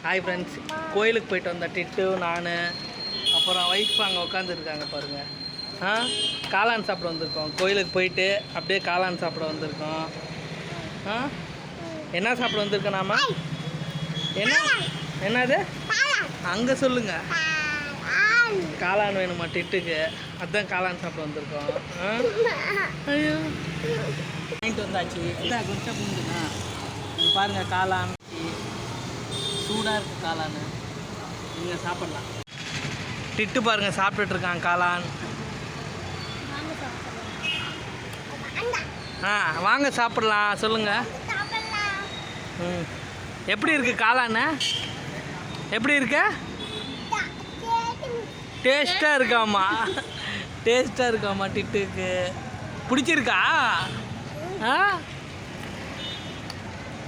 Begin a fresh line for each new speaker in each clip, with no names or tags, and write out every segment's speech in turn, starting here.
Hi friends, கோயிலுக்கு போயிட்டு வந்த டிட்டு நான் அப்புறம் ஒய்ஃப் அங்கே உட்காந்துருக்காங்க பாருங்கள். காளான் சாப்பிட வந்திருக்கோம். கோயிலுக்கு போயிட்டு அப்படியே காளான் சாப்பிட வந்திருக்கோம். என்ன சாப்பிட வந்திருக்கோம் நாம? என்னது அங்கே சொல்லுங்க. காளான் வேணுமா டிட்டுக்கு? அதுதான் காளான் சாப்பிட வந்திருக்கோம். ஐயோ வாங்கிட்டு வந்தாச்சு. இதான் கொஞ்சம் புரிஞ்சுண்ணா பாருங்கள், காளான் சூடாக இருக்குது. காளான் நீங்கள் சாப்பிட்லாம். டிட்டு பாருங்கள் சாப்பிட்டுட்ருக்கான் காளான். வாங்க சாப்பிட்லாம். சொல்லுங்கள். எப்படி இருக்குது காளான்? எப்படி இருக்கு? டேஸ்ட்டாக இருக்காமா? டேஸ்ட்டாக இருக்காமா டிட்டுக்கு? பிடிச்சிருக்கா?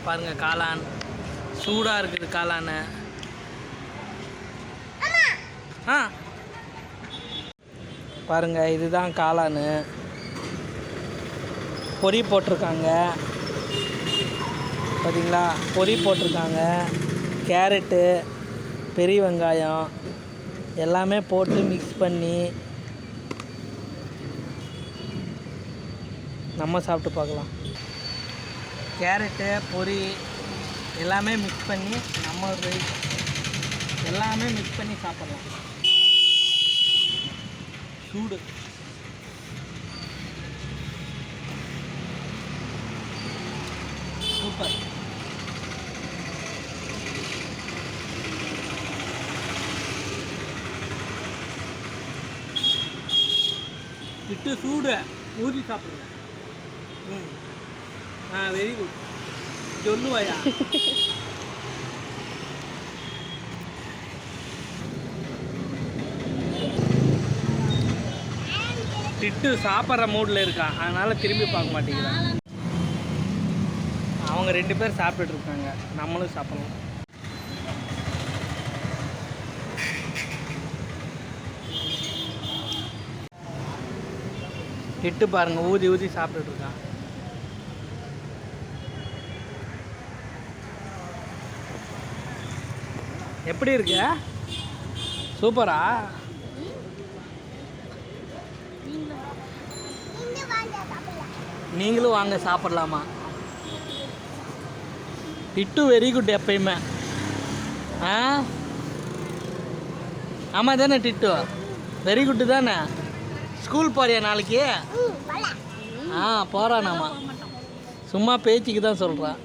பாருங்கள் காளான் சூடாக இருக்குது. காளான் பாருங்கள், இதுதான் காளான். பொரி போட்டிருக்காங்க பார்த்தீங்களா? பொரி போட்டிருக்காங்க. கேரட்டு, பெரிய வெங்காயம் எல்லாமே போட்டு மிக்ஸ் பண்ணி நம்ம சாப்பிட்டு பார்க்கலாம். கேரட்டு பொரி எல்லாமே மிக்ஸ் பண்ணி நம்ம எல்லாமே மிக்ஸ் பண்ணி சாப்பிட்லாம். சூடு சூப்பர். இட்டு சூடு ஊதி சாப்பிடுங்க. Very good. சொல்லுவாயா? டிட்டு சாப்பிட்ற மூடில் இருக்கான், அதனால் திரும்பி பார்க்க மாட்டேங்கிறான். அவங்க 2 பேர் சாப்பிட்டுட்டு இருக்காங்க, நம்மளும் சாப்பிடலாம். டிட்டு பாருங்க ஊதி ஊதி சாப்பிட்டுட்டு இருக்கான். எப்படி இருக்கு? சூப்பரா? நீங்களும் வாங்க சாப்பிடலாமா? டிட்டு வெரி குட். எப்பயுமே ஆமாம் தானே டிட்டு? வெரி குட்டு தானே? ஸ்கூல் போறியா நாளைக்கு? போகிறானாமா. சும்மா பேச்சுக்கு தான் சொல்கிறான்.